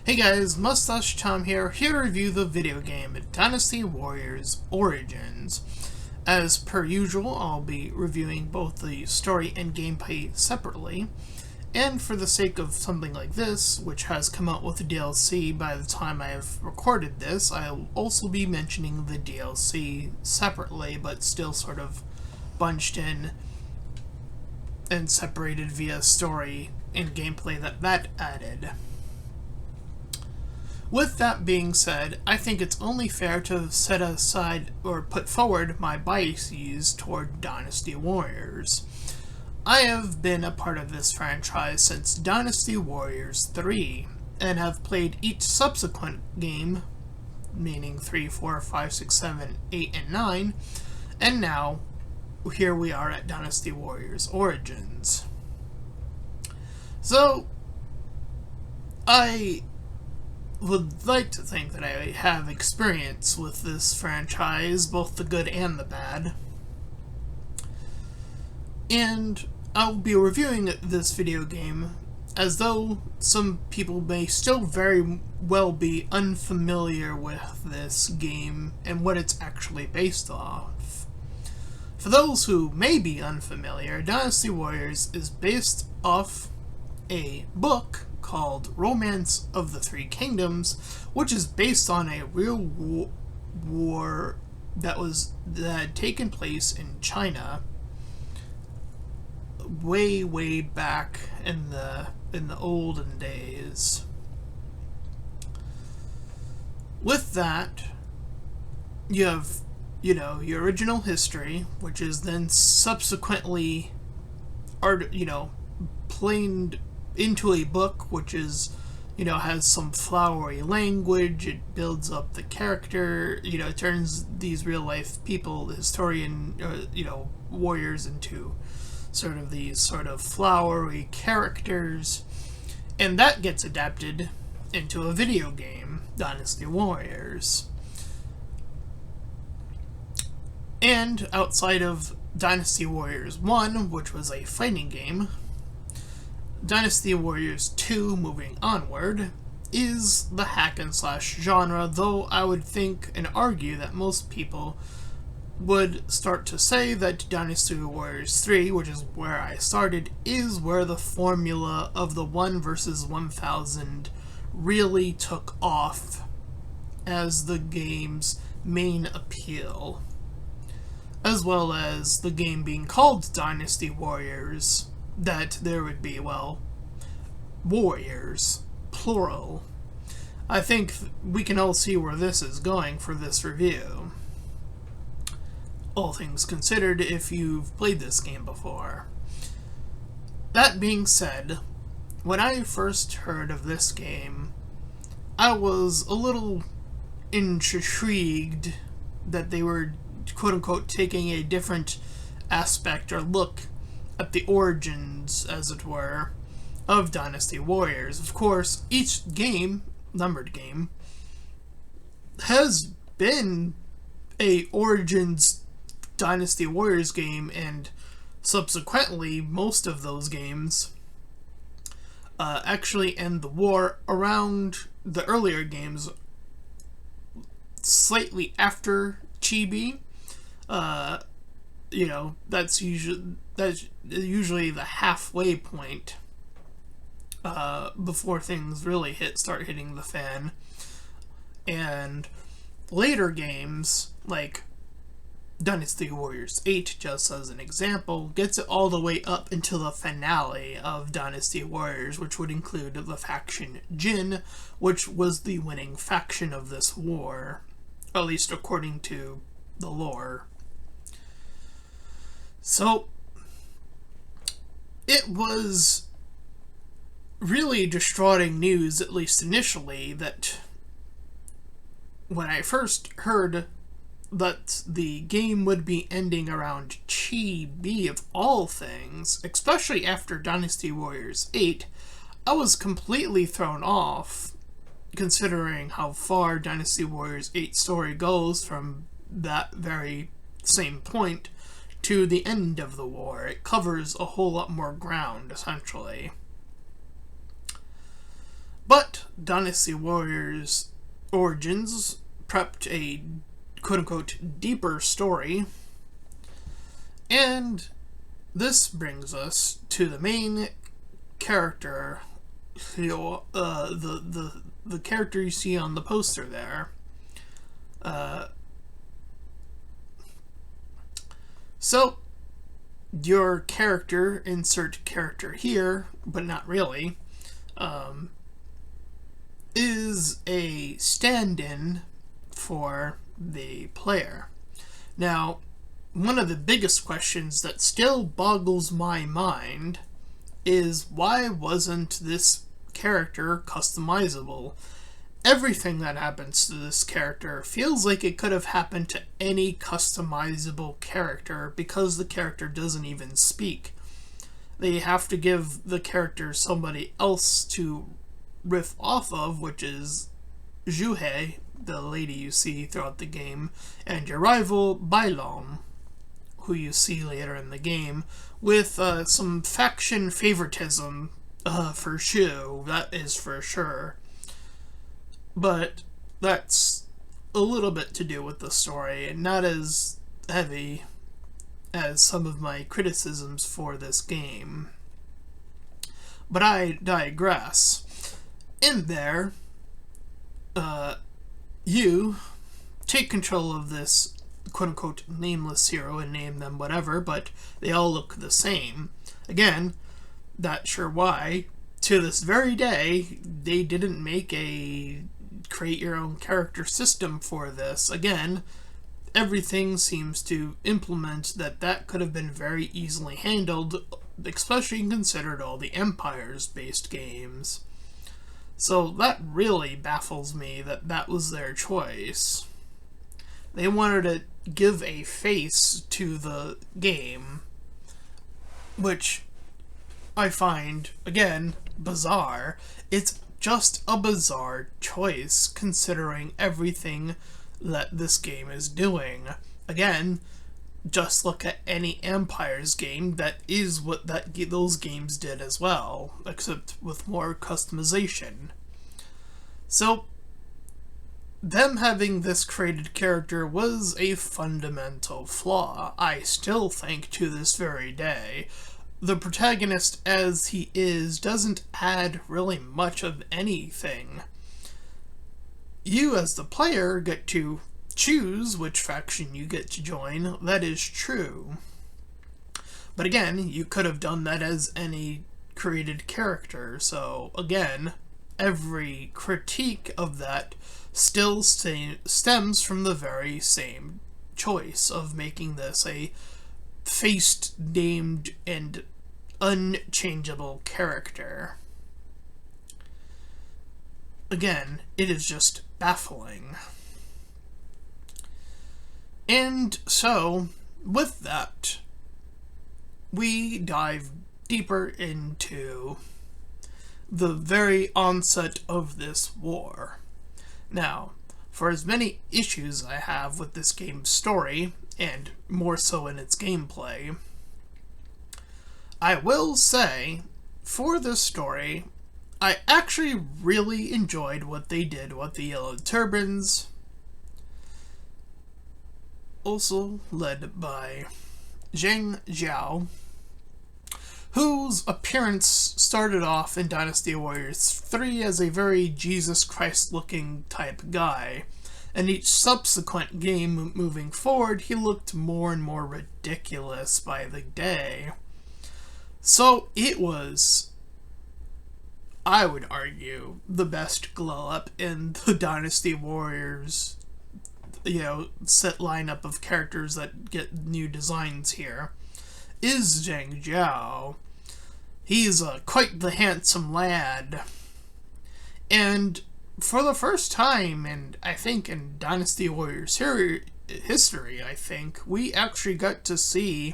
Hey guys, Mustached Tom here to review the video game Dynasty Warriors Origins. As per usual, I'll be reviewing both the story and gameplay separately, and for the sake of something like this, which has come out with the DLC by the time I have recorded this, I'll also be mentioning the DLC separately, but still sort of bunched in and separated via story and gameplay that added. With that being said, I think it's only fair to set aside or put forward my biases toward Dynasty Warriors. I have been a part of this franchise since Dynasty Warriors 3, and have played each subsequent game, meaning 3, 4, 5, 6, 7, 8, and 9, and now here we are at Dynasty Warriors Origins. So, I would like to think that I have experience with this franchise, both the good and the bad. And I'll be reviewing this video game as though some people may still very well be unfamiliar with this game and what it's actually based off. For those who may be unfamiliar, Dynasty Warriors is based off a book called Romance of the Three Kingdoms, which is based on a real war that had taken place in China way back in the olden days. With that, you have, your original history, which is then subsequently planed into a book, which is, has some flowery language. It builds up the character, it turns these real life people, the historian, warriors, into these flowery characters, and that gets adapted into a video game, Dynasty Warriors. And outside of Dynasty Warriors 1, which was a fighting game, Dynasty Warriors 2, moving onward, is the hack and slash genre, though I would think and argue that most people would start to say that Dynasty Warriors 3, which is where I started, is where the formula of the 1 versus 1000 really took off as the game's main appeal, as well as the game being called Dynasty Warriors, that there would be, warriors, plural. I think we can all see where this is going for this review, all things considered, if you've played this game before. That being said, when I first heard of this game, I was a little intrigued that they were, quote-unquote, taking a different aspect or look at the origins, as it were, of Dynasty Warriors. Of course, each game, numbered game, has been a Origins Dynasty Warriors game, and subsequently, most of those games actually end the war around the earlier games, slightly after Chibi. That's usually the halfway point before things really start hitting the fan. And later games, like Dynasty Warriors 8, just as an example, gets it all the way up until the finale of Dynasty Warriors, which would include the faction Jin, which was the winning faction of this war, at least according to the lore. So, it was really distraughting news, at least initially, that when I first heard that the game would be ending around Chibi, of all things, especially after Dynasty Warriors 8, I was completely thrown off, considering how far Dynasty Warriors 8 story goes from that very same point to the end of the war. It covers a whole lot more ground, essentially. But Dynasty Warriors Origins prepped a quote-unquote deeper story, and this brings us to the main character, the character you see on the poster there. So, your character, insert character here, but not really, is a stand-in for the player. Now, one of the biggest questions that still boggles my mind is, why wasn't this character customizable? Everything that happens to this character feels like it could have happened to any customizable character because the character doesn't even speak. They have to give the character somebody else to riff off of, which is Juhei, the lady you see throughout the game, and your rival Bailon, who you see later in the game, with some faction favoritism for Shu, that is for sure. But that's a little bit to do with the story, and not as heavy as some of my criticisms for this game. But I digress. In there, you take control of this quote-unquote nameless hero and name them whatever, but they all look the same. Again, not sure why. To this very day, they didn't make a create your own character system for this. Again, everything seems to implement that could have been very easily handled, especially considered all the Empires-based games. So that really baffles me that was their choice. They wanted to give a face to the game, which I find, again, bizarre. It's just a bizarre choice, considering everything that this game is doing. Again, just look at any Empires game. That is what those games did as well, except with more customization. So, them having this created character was a fundamental flaw, I still think, to this very day. The protagonist, as he is, doesn't add really much of anything. You, as the player, get to choose which faction you get to join. That is true. But again, you could have done that as any created character. So, again, every critique of that still stems from the very same choice of making this a faced, named, and unchangeable character. Again, it is just baffling. And so, with that, we dive deeper into the very onset of this war. Now, for as many issues I have with this game's story, and more so in its gameplay, I will say, for this story, I actually really enjoyed what they did with the Yellow Turbans, also led by Zhang Jiao, whose appearance started off in Dynasty Warriors 3 as a very Jesus Christ-looking type guy, and each subsequent game moving forward, he looked more and more ridiculous by the day. So it was, I would argue, the best glow-up in the Dynasty Warriors, set lineup of characters that get new designs here, is Zhang Jiao. He's quite the handsome lad. And for the first time, and I think in Dynasty Warriors history, I think, we actually got to see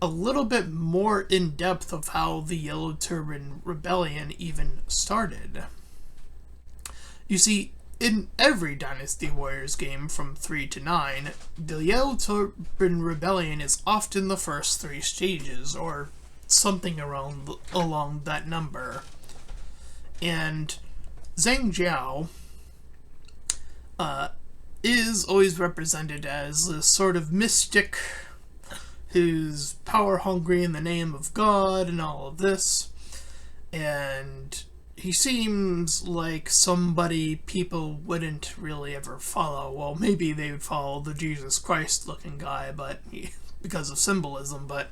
a little bit more in depth of how the Yellow Turban Rebellion even started. You see, in every Dynasty Warriors game from 3 to 9, the Yellow Turban Rebellion is often the first 3 stages, or something along that number. And Zhang Jiao is always represented as this sort of mystic who's power-hungry in the name of God and all of this. And he seems like somebody people wouldn't really ever follow. Well, maybe they would follow the Jesus Christ-looking guy, but because of symbolism, but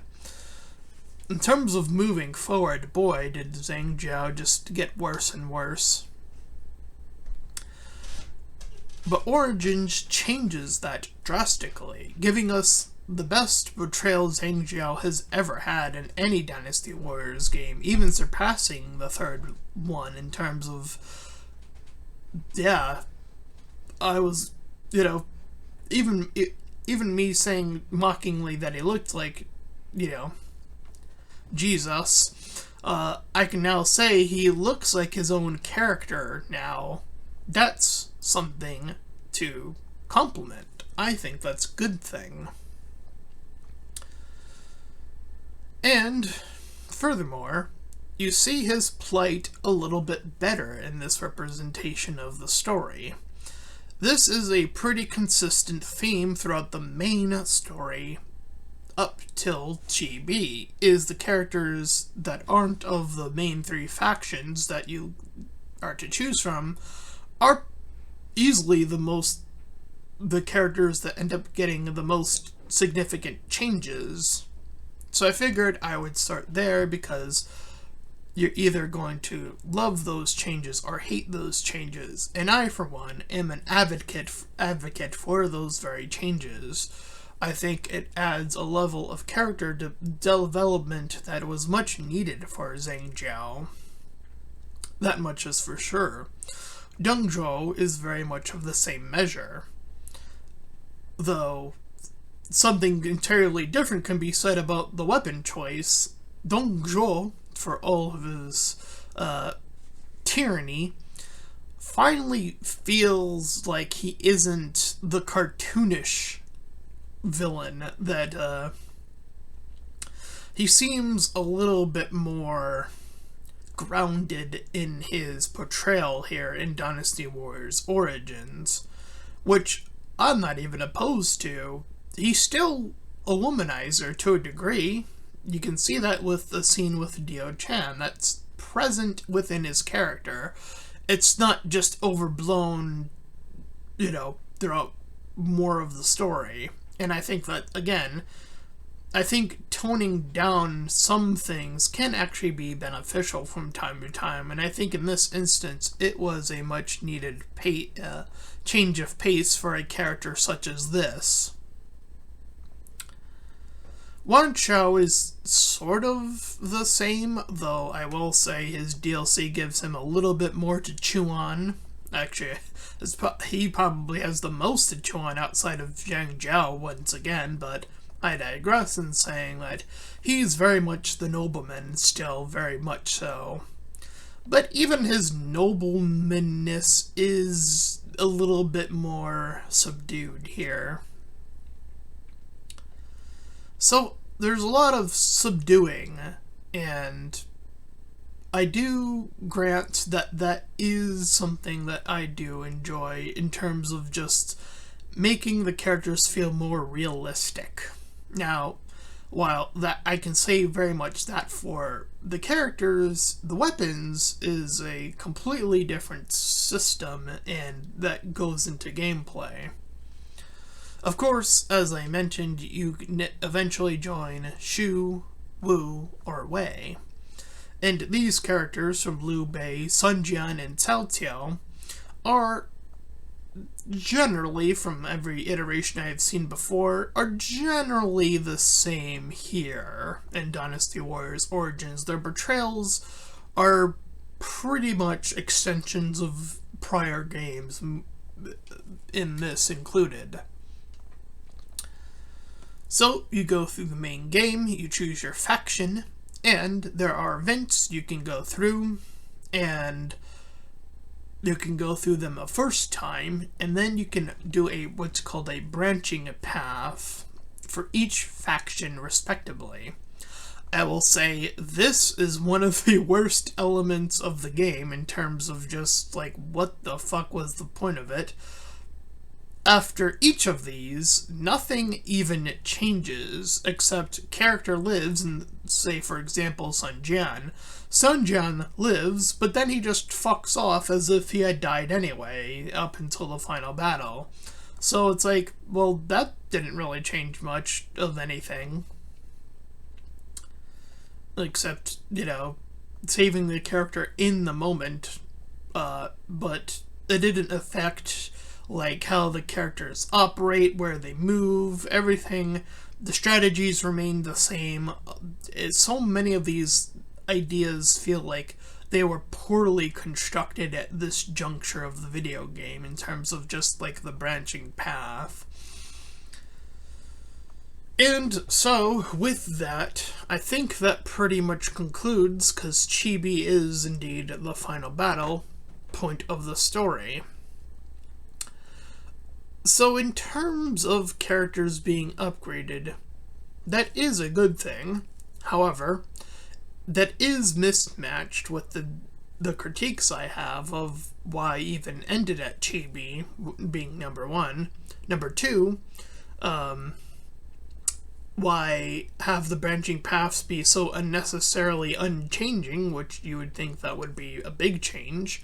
in terms of moving forward, boy, did Zhang Jiao just get worse and worse. But Origins changes that drastically, giving us the best portrayal Zhang Jiao has ever had in any Dynasty Warriors game, even surpassing the third one in terms of, yeah, I was, even me saying mockingly that he looked like, Jesus, I can now say he looks like his own character now. That's something to compliment. I think that's a good thing. And, furthermore, you see his plight a little bit better in this representation of the story. This is a pretty consistent theme throughout the main story up till GB, is the characters that aren't of the main three factions that you are to choose from are easily the characters that end up getting the most significant changes. So I figured I would start there because you're either going to love those changes or hate those changes. And I, for one, am an advocate for those very changes. I think it adds a level of character development that was much needed for Zhang Jiao. That much is for sure. Deng Zhou is very much of the same measure, though something entirely different can be said about the weapon choice. Deng Zhou, for all of his tyranny, finally feels like he isn't the cartoonish villain that he seems a little bit more grounded in his portrayal here in Dynasty Warriors Origins, which I'm not even opposed to. He's still a womanizer to a degree. You can see that with the scene with Dio Chan. That's present within his character. It's not just overblown, throughout more of the story. And I think that, again, toning down some things can actually be beneficial from time to time, and I think in this instance it was a much needed change of pace for a character such as this. Wang Xiao is sort of the same, though I will say his DLC gives him a little bit more to chew on. Actually, he probably has the most to chew on outside of Zhang Jiao once again, but I digress in saying that he's very much the nobleman, still very much so. But even his noblemanness is a little bit more subdued here. So there's a lot of subduing, and I do grant that that is something that I do enjoy in terms of just making the characters feel more realistic. Now, while that I can say very much that for the characters, the weapons is a completely different system, and that goes into gameplay. Of course, as I mentioned, you can eventually join Shu, Wu, or Wei. And these characters from Liu Bei, Sun Jian, and Cao Tiao are generally, from every iteration I have seen before, are generally the same here in Dynasty Warriors Origins. Their portrayals are pretty much extensions of prior games, in this included. So, you go through the main game, you choose your faction, and there are events you can go through, and you can go through them a first time, and then you can do what's called a branching path for each faction respectively. I will say this is one of the worst elements of the game in terms of just, like, what the fuck was the point of it? After each of these, nothing even changes, except character lives, and say, for example, Sun Jian. Sun Jian lives, but then he just fucks off as if he had died anyway, up until the final battle. So it's like, well, that didn't really change much of anything. Except, saving the character in the moment, but it didn't affect, like, how the characters operate, where they move, everything. The strategies remain the same. So many of these ideas feel like they were poorly constructed at this juncture of the video game in terms of just, like, the branching path. And so, with that, I think that pretty much concludes, because Chibi is indeed the final battle point of the story. So in terms of characters being upgraded, that is a good thing. However, that is mismatched with the critiques I have of why I even ended at Chibi being number one. Number two, why have the branching paths be so unnecessarily unchanging, which you would think that would be a big change.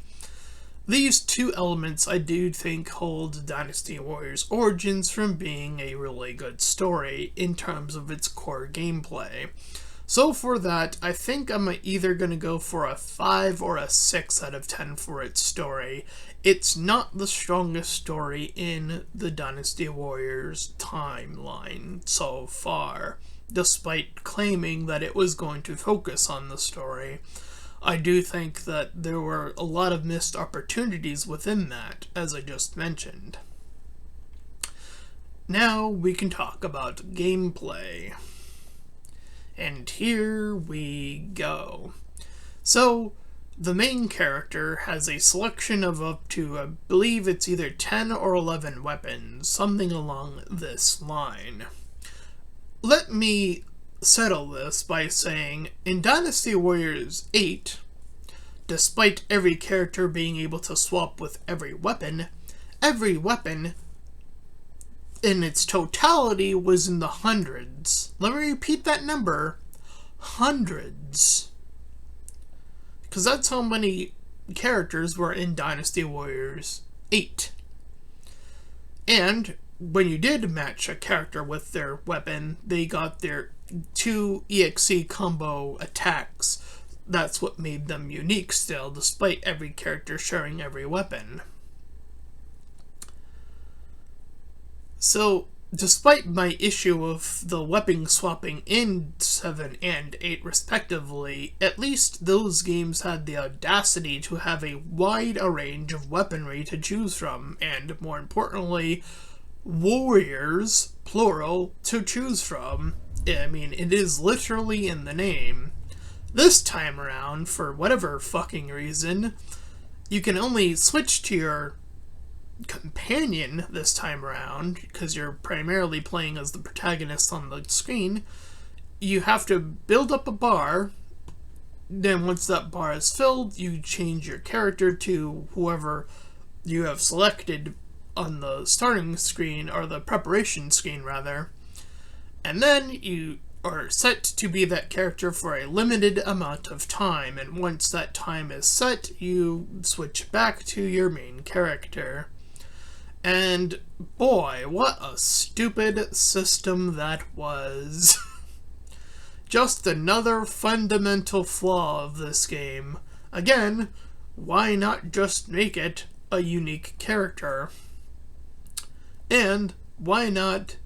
These two elements I do think hold Dynasty Warriors Origins from being a really good story in terms of its core gameplay. So for that, I think I'm either going to go for a 5 or a 6 out of 10 for its story. It's not the strongest story in the Dynasty Warriors timeline so far, despite claiming that it was going to focus on the story. I do think that there were a lot of missed opportunities within that, as I just mentioned. Now we can talk about gameplay. And here we go. So, the main character has a selection of up to, I believe it's either 10 or 11 weapons, something along this line. Let me settle this by saying, in Dynasty Warriors 8, despite every character being able to swap with every weapon in its totality was in the hundreds. Let me repeat that number. Hundreds. Because that's how many characters were in Dynasty Warriors 8. And when you did match a character with their weapon, they got their 2 EXE combo attacks. That's what made them unique still, despite every character sharing every weapon. So, despite my issue of the weapon swapping in 7 and 8 respectively, at least those games had the audacity to have a wide range of weaponry to choose from, and more importantly, warriors, plural, to choose from. I mean, it is literally in the name. This time around, for whatever fucking reason, you can only switch to your companion this time around, because you're primarily playing as the protagonist on the screen. You have to build up a bar, then once that bar is filled, you change your character to whoever you have selected on the starting screen, or the preparation screen rather, and then you are set to be that character for a limited amount of time, and once that time is set, you switch back to your main character. And boy, what a stupid system that was. Just another fundamental flaw of this game. Again, why not just make it a unique character? And why not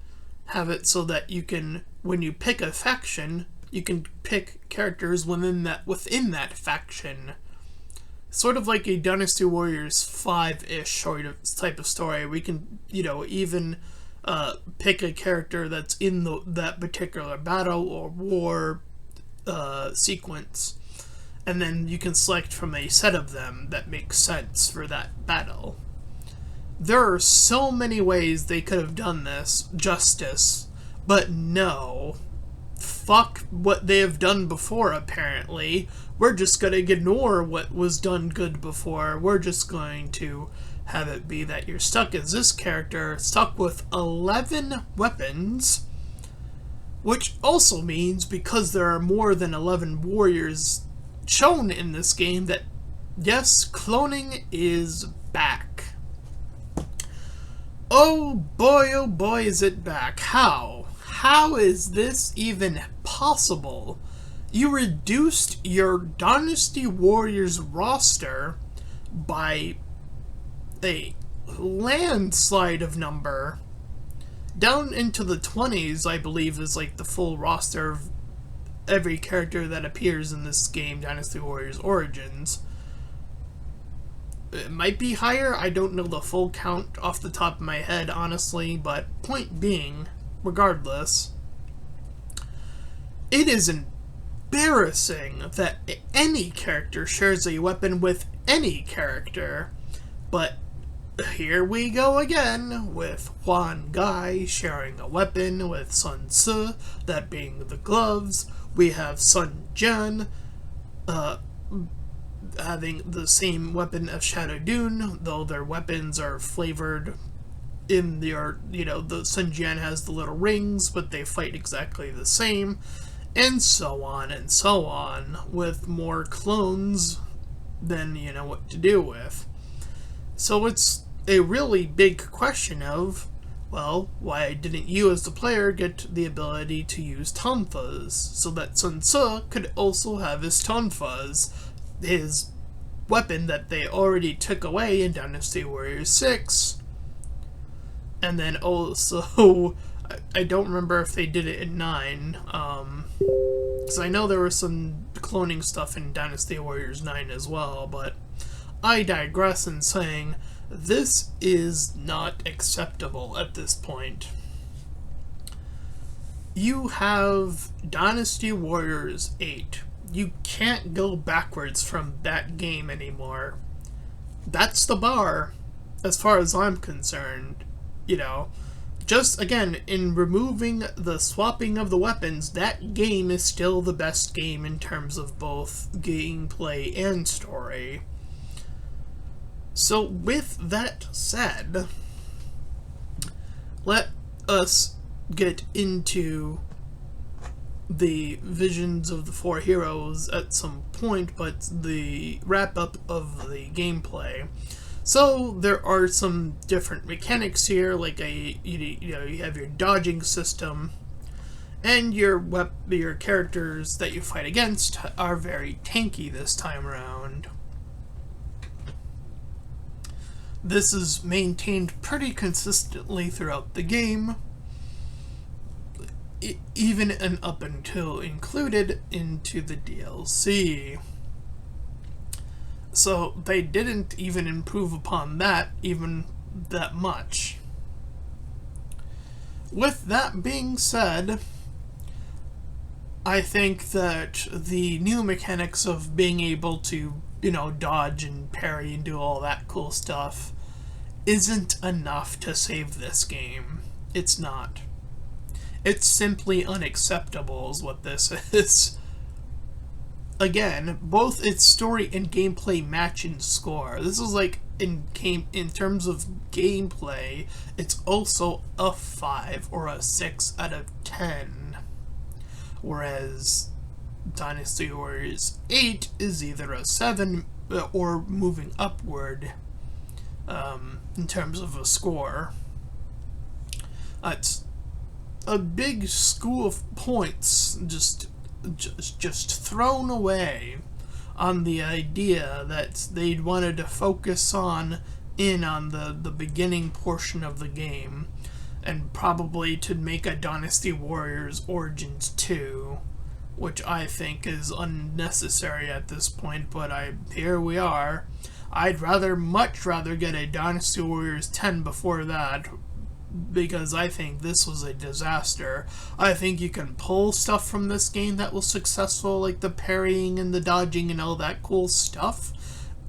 have it so that you can, when you pick a faction, you can pick characters within that faction? Sort of like a Dynasty Warriors 5-ish sort of type of story. We can, even pick a character that's in that particular battle or war sequence, and then you can select from a set of them that makes sense for that battle. There are so many ways they could have done this justice, but no. fuck what they have done before, apparently. We're just gonna ignore what was done good before. We're just going to have it be that you're stuck as this character, stuck with 11 weapons, which also means, because there are more than 11 warriors shown in this game, that yes, cloning is back. Oh boy, is it back. How? How is this even possible? You reduced your Dynasty Warriors roster by a landslide of number. Down into the 20s, I believe, is like the full roster of every character that appears in this game, Dynasty Warriors Origins. It might be higher, I don't know the full count off the top of my head, honestly, but point being, regardless, it is embarrassing that any character shares a weapon with any character, but here we go again, with Huan Gai sharing a weapon with Sun Tzu, that being the gloves. We have Sun Jian having the same weapon of Shadow Dune, though their weapons are flavored in their, the Sun Jian has the little rings, but they fight exactly the same, and so on, with more clones than you know what to do with. So it's a really big question of, well, why didn't you as the player get the ability to use Tonfas, so that Sun Tzu could also have his Tonfas, his weapon that they already took away in Dynasty Warriors 6, and then also, I don't remember if they did it in 9, because I know there was some cloning stuff in Dynasty Warriors 9 as well, but I digress in saying, this is not acceptable at this point. You have Dynasty Warriors 8. You can't go backwards from that game anymore. That's the bar, as far as I'm concerned. Just, again, in removing the swapping of the weapons, that game is still the best game in terms of both gameplay and story. So, with that said, let us get into the visions of the four heroes at some point, but the wrap-up of the gameplay. So, there are some different mechanics here, like you have your dodging system, and your characters that you fight against are very tanky this time around. This is maintained pretty consistently throughout the game, even and up until included into the DLC. So they didn't even improve upon that even that much. With that being said, I think that the new mechanics of being able to, dodge and parry and do all that cool stuff isn't enough to save this game. It's not. It's simply unacceptable is what this is. Again, both its story and gameplay match in score. This is like, in terms of gameplay, it's also a 5 or a 6 out of 10. Whereas Dynasty Warriors 8 is either a 7 or moving upward in terms of a score. It's a big school of points just thrown away on the idea that they'd wanted to focus on the beginning portion of the game, and probably to make a Dynasty Warriors Origins 2, which I think is unnecessary at this point, but here we are. I'd much rather get a Dynasty Warriors 10 before that, because I think this was a disaster. I think you can pull stuff from this game that was successful, like the parrying and the dodging and all that cool stuff.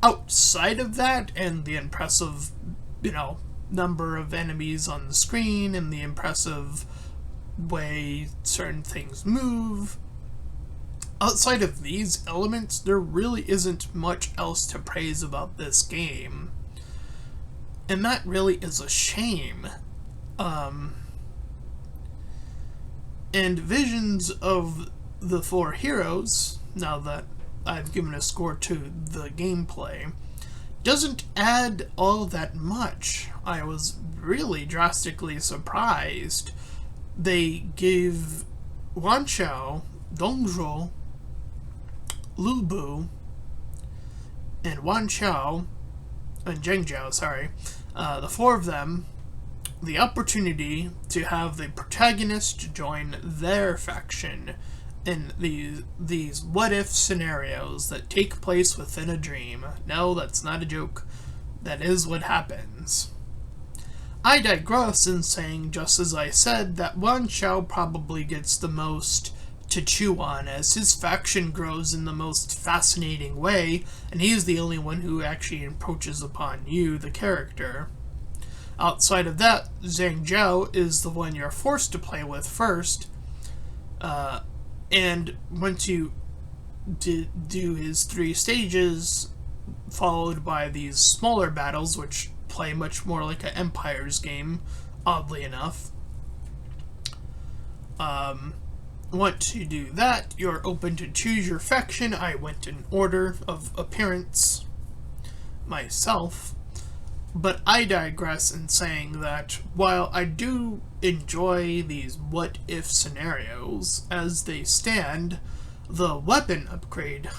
Outside of that, and the impressive, number of enemies on the screen, and the impressive way certain things move. Outside of these elements, there really isn't much else to praise about this game. And that really is a shame. And visions of the four heroes, now that I've given a score to the gameplay, doesn't add all that much. I was really drastically surprised. They gave Wanqiao, Dongzhuo, Lubu, and Wanqiao, and Zhengzhou, sorry, the four of them, the opportunity to have the protagonist join their faction in these what-if scenarios that take place within a dream. No, that's not a joke. That is what happens. I digress in saying, just as I said, that Wanqiao probably gets the most to chew on, as his faction grows in the most fascinating way, and he is the only one who actually approaches upon you, the character. Outside of that, Zhengzhou is the one you're forced to play with first, and once you do his 3 stages, followed by these smaller battles, which play much more like an Empires game, oddly enough. Once you do that, you're open to choose your faction. I went in order of appearance myself. But I digress in saying that while I do enjoy these what-if scenarios as they stand, the weapon upgrade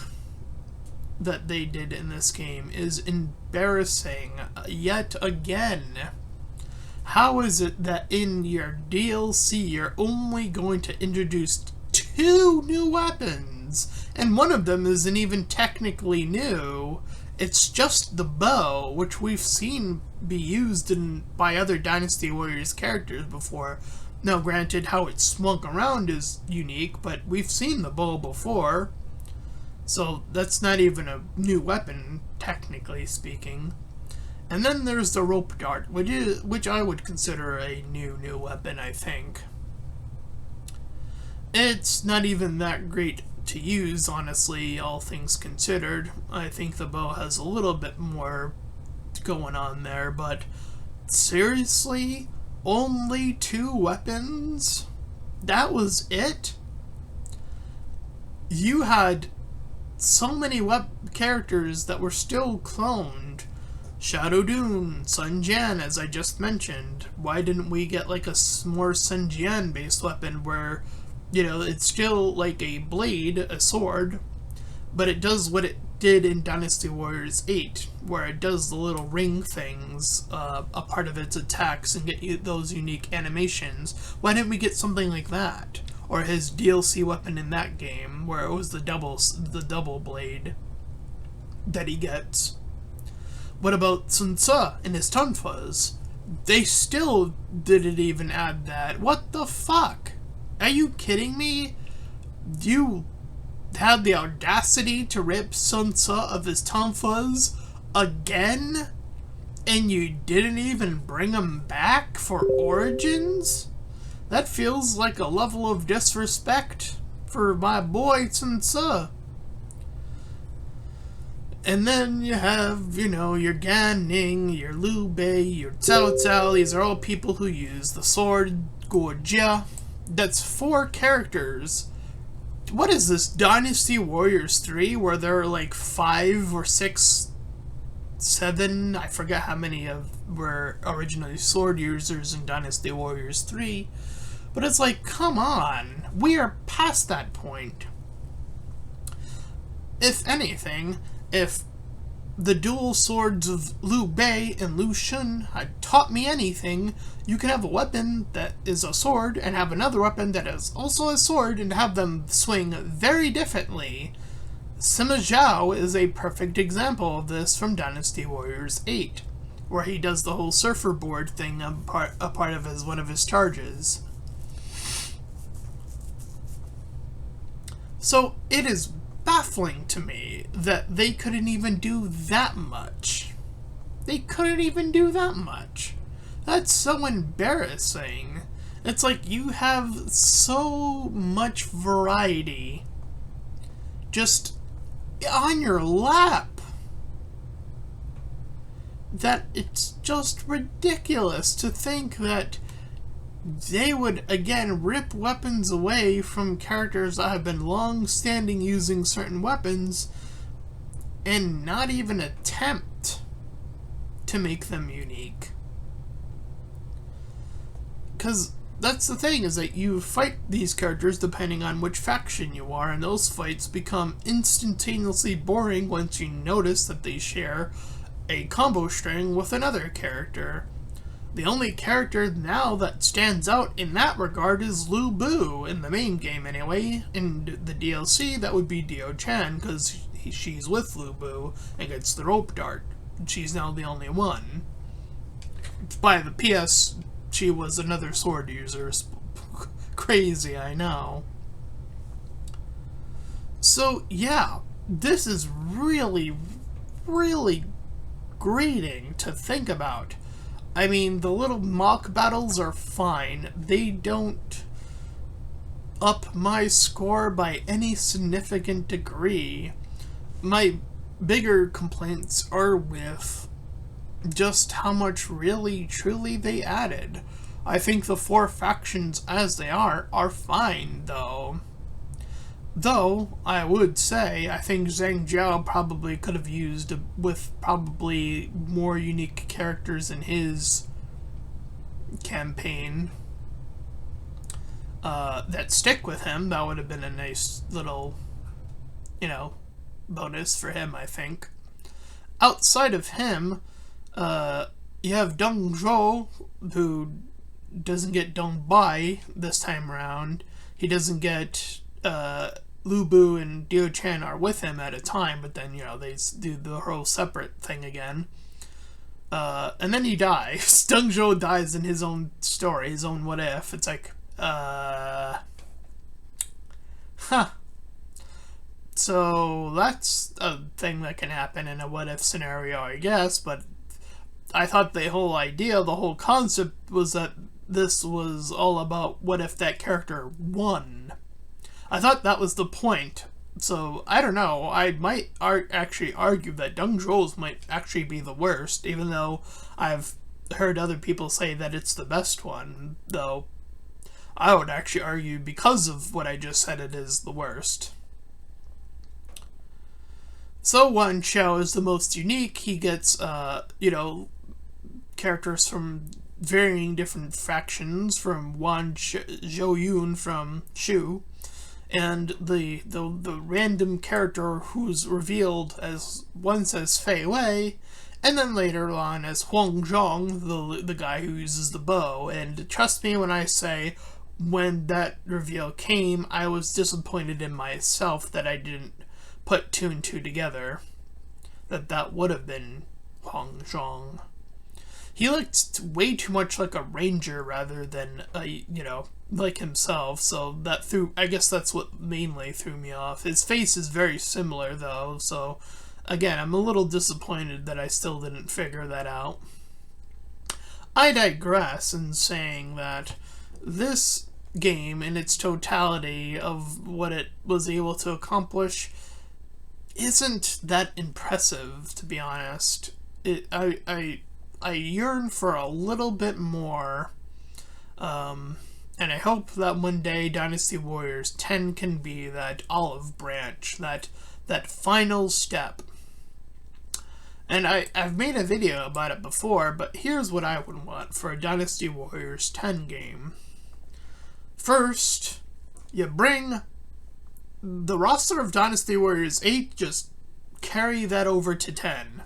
that they did in this game is embarrassing yet again. How is it that in your DLC you're only going to introduce 2 new weapons, and one of them isn't even technically new? It's just the bow, which we've seen be used by other Dynasty Warriors characters before. Now, granted, how it's swung around is unique, but we've seen the bow before. So that's not even a new weapon, technically speaking. And then there's the rope dart, which I would consider a new weapon, I think. It's not even that great to use, honestly, all things considered. I think the bow has a little bit more going on there, but seriously? Only 2 weapons? That was it? You had so many characters that were still cloned. Shadow Dune, Sun Jian, as I just mentioned. Why didn't we get like a more Sun Jian based weapon where, you know, it's still like a blade, a sword, but it does what it did in Dynasty Warriors 8, where it does the little ring things, a part of its attacks, and get you those unique animations. Why didn't we get something like that? Or his DLC weapon in that game, where it was the double blade that he gets. What about Sun Tzu and his tonfas? They still didn't even add that. What the fuck? Are you kidding me? You had the audacity to rip Sun Tzu of his tonfas again? And you didn't even bring him back for Origins? That feels like a level of disrespect for my boy Sun Tzu. And then you have, you know, your Gan Ning, your Liu Bei, your Cao Cao. These are all people who use the sword, Guo Jia. That's 4 characters. What is this, Dynasty Warriors 3, where there are like 5 or 6, 7, I forget how many were originally sword users in Dynasty Warriors 3. But it's like, come on, we are past that point. If anything, if the dual swords of Liu Bei and Liu Shun had taught me anything, you can have a weapon that is a sword and have another weapon that is also a sword and have them swing very differently. Sima Zhao is a perfect example of this from Dynasty Warriors 8, where he does the whole surfer board thing, a part of one of his charges. So it is baffling to me that they couldn't even do that much. They couldn't even do that much. That's so embarrassing. It's like you have so much variety just on your lap that it's just ridiculous to think that they would, again, rip weapons away from characters that have been long-standing using certain weapons and not even attempt to make them unique. Because that's the thing, is that you fight these characters depending on which faction you are, and those fights become instantaneously boring once you notice that they share a combo string with another character. The only character now that stands out in that regard is Lu Bu, in the main game anyway. In the DLC, that would be Dio-chan, because she's with Lu Bu and gets the rope dart. She's now the only one. By the PS, she was another sword user. Crazy, I know. So, yeah, this is really, really grating to think about. I mean, the little mock battles are fine. They don't up my score by any significant degree. My bigger complaints are with just how much really, truly they added. I think the 4 factions as they are fine, though. Though, I would say, I think Zhang Jiao probably could have used with probably more unique characters in his campaign that stick with him. That would have been a nice little, bonus for him, I think. Outside of him, you have Deng Zhou, who doesn't get Deng Bai this time around. He doesn't get... Lu Bu and Dio-chan are with him at a time, but then, they do the whole separate thing again. And then he dies. Deng Zhou dies in his own story, his own what if. It's like, So that's a thing that can happen in a what if scenario, I guess, but I thought the whole idea, the whole concept was that this was all about what if that character won. I thought that was the point. So, I don't know. I might actually argue that Deng Zhou's might actually be the worst, even though I've heard other people say that it's the best one, though I would actually argue, because of what I just said, it is the worst. So, Wan Xiao is the most unique. He gets, characters from varying different factions, from Wan Zhou-yun from Shu, and the random character who's revealed as once as Fei Wei, and then later on as Huang Zhong, the guy who uses the bow. And trust me when I say, when that reveal came, I was disappointed in myself that I didn't put 2 and 2 together, that would have been Huang Zhong. He looked way too much like a ranger rather than like himself, so I guess that's what mainly threw me off. His face is very similar, though, so again, I'm a little disappointed that I still didn't figure that out. I digress in saying that this game, in its totality of what it was able to accomplish, isn't that impressive, to be honest. I yearn for a little bit more, and I hope that one day Dynasty Warriors 10 can be that olive branch, that final step. And I've made a video about it before, but here's what I would want for a Dynasty Warriors 10 game. First, you bring the roster of Dynasty Warriors 8, just carry that over to 10.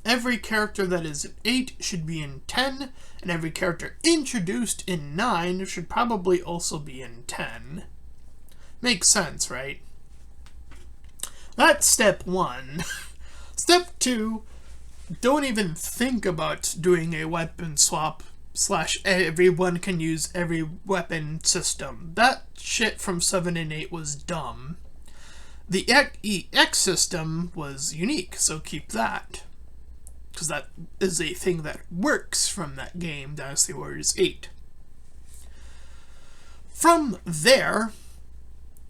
Every character that is in 8 should be in 10, and every character introduced in 9 should probably also be in 10. Makes sense, right? That's step 1. Step 2, don't even think about doing a weapon swap / everyone can use every weapon system. That shit from 7 and 8 was dumb. The EX system was unique, so keep that, because that is a thing that works from that game, Dynasty Warriors 8. From there,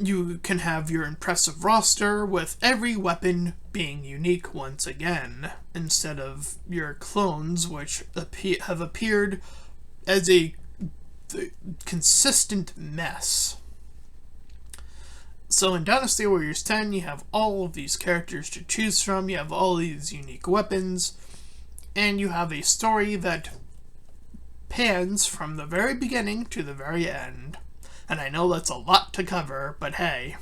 you can have your impressive roster with every weapon being unique once again, instead of your clones, which have appeared as a consistent mess. So in Dynasty Warriors 10, you have all of these characters to choose from, you have all these unique weapons, and you have a story that pans from the very beginning to the very end. And I know that's a lot to cover, but hey,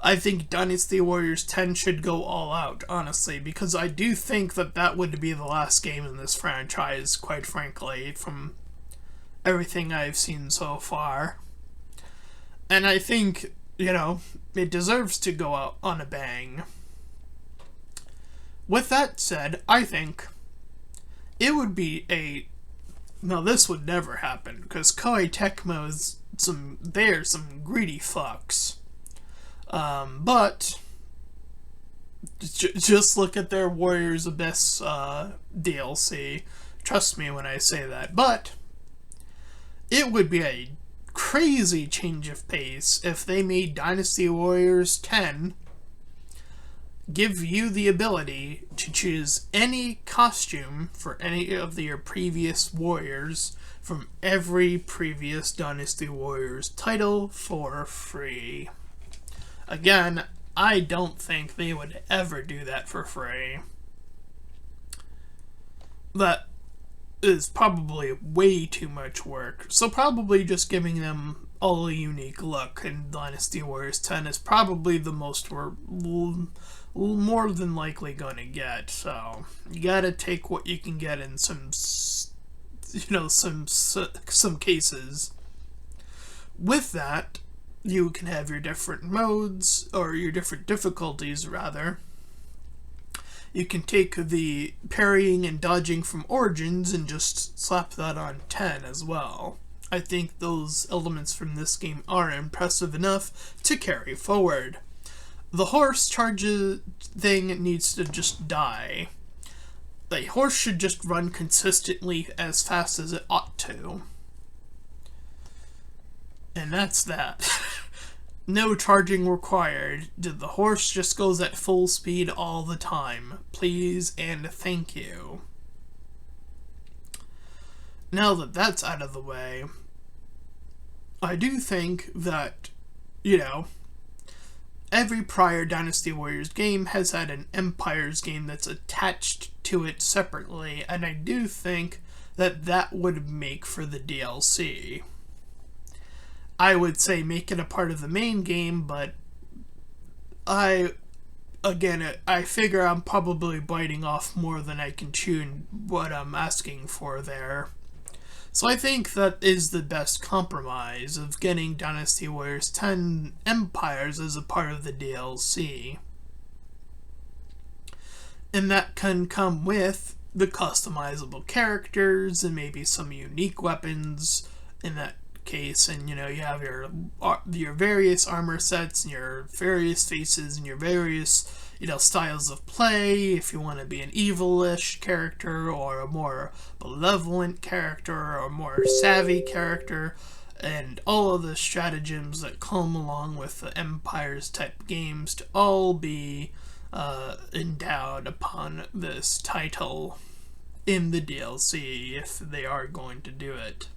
I think Dynasty Warriors 10 should go all out, honestly, because I do think that that would be the last game in this franchise, quite frankly, from everything I've seen so far. And I think, it deserves to go out on a bang. With that said, I think it would be now this would never happen, because Koei Tecmo is they're some greedy fucks. But just look at their Warriors Abyss DLC. Trust me when I say that. But it would be a crazy change of pace if they made Dynasty Warriors 10 give you the ability to choose any costume for any of your previous warriors from every previous Dynasty Warriors title for free. Again, I don't think they would ever do that for free. That is probably way too much work. So probably just giving them all a unique look in Dynasty Warriors 10 is probably the most we're more than likely going to get. So you gotta take what you can get in some cases. With that, you can have your different modes, or your different difficulties, rather. You can take the parrying and dodging from Origins and just slap that on 10 as well. I think those elements from this game are impressive enough to carry forward. The horse charges thing needs to just die. The horse should just run consistently as fast as it ought to. And that's that. No charging required. The horse just goes at full speed all the time. Please and thank you. Now that that's out of the way, I do think that, every prior Dynasty Warriors game has had an Empires game that's attached to it separately, and I do think that that would make for the DLC. I would say make it a part of the main game, but I figure I'm probably biting off more than I can chew in what I'm asking for there. So I think that is the best compromise of getting Dynasty Warriors 10 Empires as a part of the DLC. And that can come with the customizable characters and maybe some unique weapons in that case, and you have your various armor sets and your various faces and your various styles of play, if you want to be an evilish character or a more benevolent character or a more savvy character, and all of the stratagems that come along with the Empires type games to all be endowed upon this title in the DLC if they are going to do it.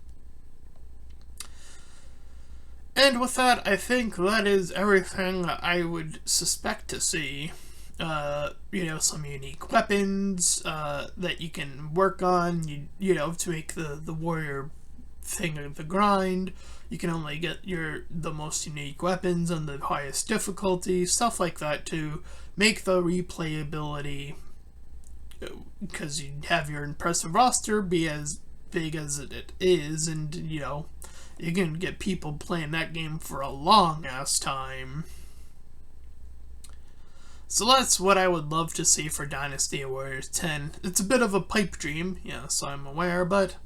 And with that, I think that is everything that I would suspect to see. Some unique weapons that you can work on, to make the warrior thing of the grind. You can only get the most unique weapons on the highest difficulty, stuff like that to make the replayability, because you have your impressive roster be as big as it is, and you can get people playing that game for a long ass time. So that's what I would love to see for Dynasty Warriors 10. It's a bit of a pipe dream, yes, I'm aware, but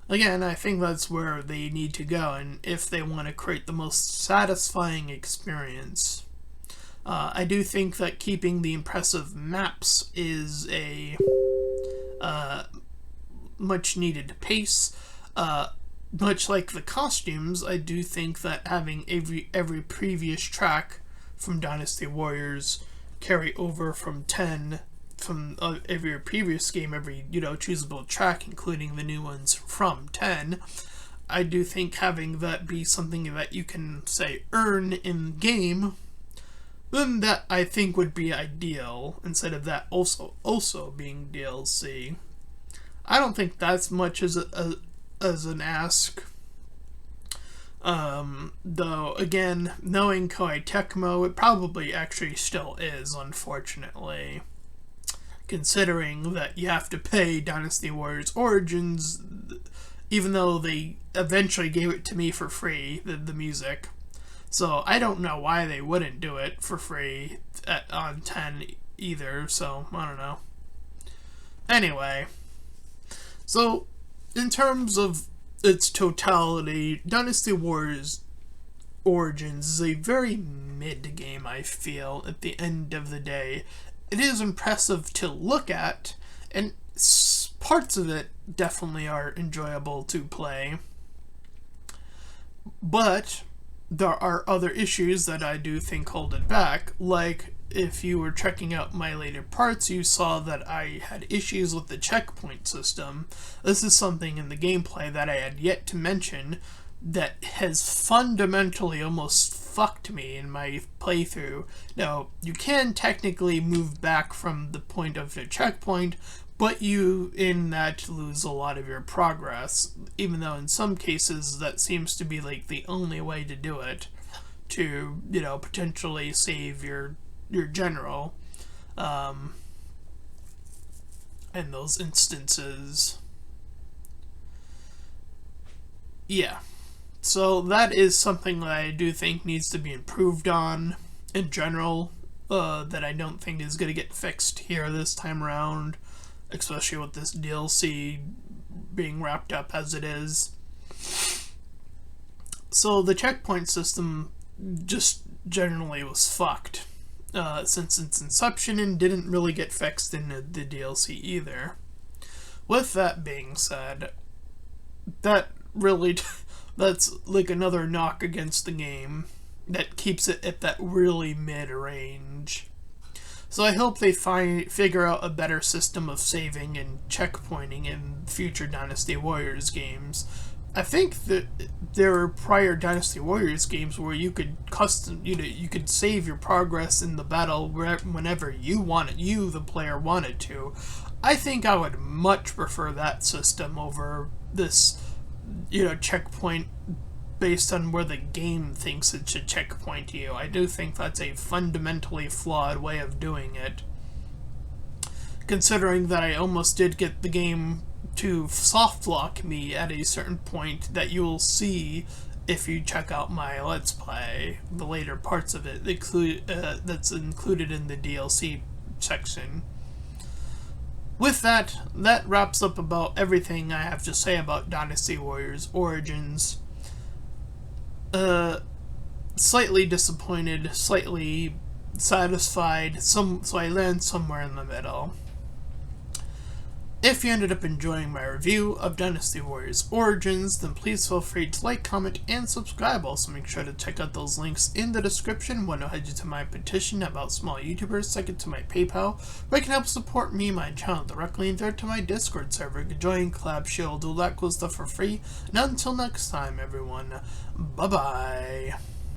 again, I think that's where they need to go, and if they want to create the most satisfying experience. I do think that keeping the impressive maps is a much needed pace. much like the costumes, I do think that having every previous track from Dynasty Warriors carry over from 10 from every previous game, every choosable track, including the new ones from 10. I do think having that be something that you can say earn in game, then that I think would be ideal instead of that also being DLC. I don't think that's much as an ask. Though, again, knowing Koei Tecmo, it probably actually still is, unfortunately. Considering that you have to pay Dynasty Warriors Origins, even though they eventually gave it to me for free, the music. So I don't know why they wouldn't do it for free on 10 either, so I don't know. Anyway, so in terms of its totality, Dynasty Warriors Origins is a very mid game, I feel, at the end of the day. It is impressive to look at, and parts of it definitely are enjoyable to play. But there are other issues that I do think hold it back, like if you were checking out my later parts, you saw that I had issues with the checkpoint system. This is something in the gameplay that I had yet to mention that has fundamentally almost fucked me in my playthrough. Now, you can technically move back from the point of the checkpoint, but you, in that, lose a lot of your progress, even though in some cases that seems to be like the only way to do it, to, potentially save your general, in those instances. Yeah. So that is something that I do think needs to be improved on in general, that I don't think is going to get fixed here this time around, especially with this DLC being wrapped up as it is. So the checkpoint system just generally was fucked since its inception, and didn't really get fixed in the DLC either. With that being said, that really that's like another knock against the game that keeps it at that really mid-range. So I hope they figure out a better system of saving and checkpointing in future Dynasty Warriors games. I think that there were prior Dynasty Warriors games where you could you could save your progress in the battle whenever you the player wanted to. I think I would much prefer that system over this, checkpoint based on where the game thinks it should checkpoint you. I do think that's a fundamentally flawed way of doing it. Considering that I almost did get the game to soft lock me at a certain point that you will see if you check out my Let's Play, the later parts of it that's included in the DLC section. With that wraps up about everything I have to say about Dynasty Warriors Origins. Slightly disappointed, slightly satisfied, so I land somewhere in the middle. If you ended up enjoying my review of Dynasty Warriors Origins, then please feel free to like, comment, and subscribe. Also make sure to check out those links in the description. One will head you to my petition about small YouTubers, second to my PayPal, where you can help support me and my channel directly, and third to my Discord server. You can join, collab, shield, do all that cool stuff for free. And until next time, everyone, bye-bye.